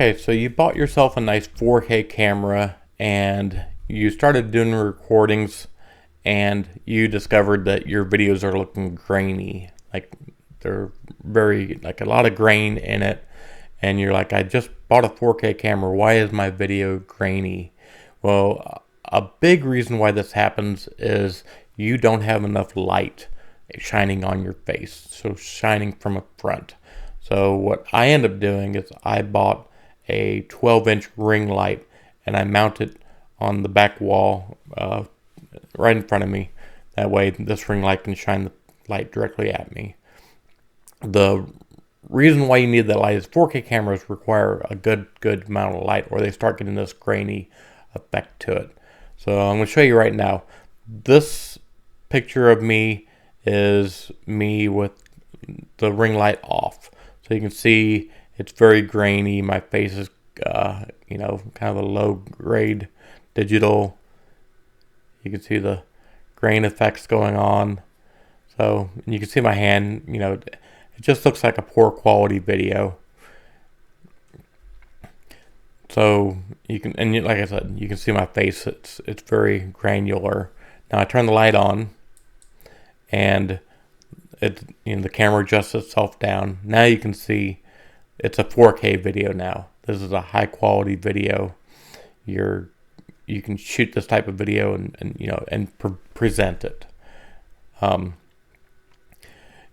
Okay, so you bought yourself a nice 4K camera and you started doing recordings and you discovered that your videos are looking grainy. Like they're like a lot of grain in it. And you're like, I just bought a 4K camera. Why is my video grainy? Well, a big reason why this happens is you don't have enough light shining on your face. So shining from a front. So what I end up doing is I bought a 12-inch ring light and I mount it on the back wall right in front of me. That way this ring light can shine the light directly at me. The reason why you need that light is 4K cameras require a good amount of light or they start getting this grainy effect to it. So I'm going to show you right now. This picture of me is me with the ring light off. So you can see it's very grainy. My face is, kind of a low grade digital. You can see the grain effects going on. So you can see my hand, it just looks like a poor quality video. So you can, like I said, you can see my face. It's very granular. Now I turn the light on, and the camera adjusts itself down. Now you can see it's a 4K video now. This is a high quality video. You can shoot this type of video and present it.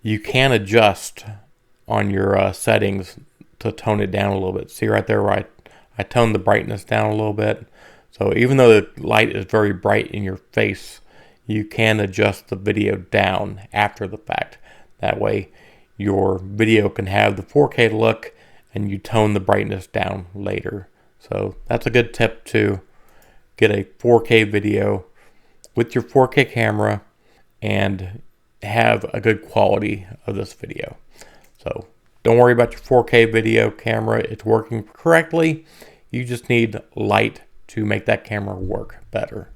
You can adjust on your settings to tone it down a little bit. See right there where I toned the brightness down a little bit. So even though the light is very bright in your face, you can adjust the video down after the fact. That way your video can have the 4K look and you tone the brightness down later. So that's a good tip to get a 4K video with your 4K camera and have a good quality of this video. So don't worry about your 4K video camera. It's working correctly. You just need light to make that camera work better.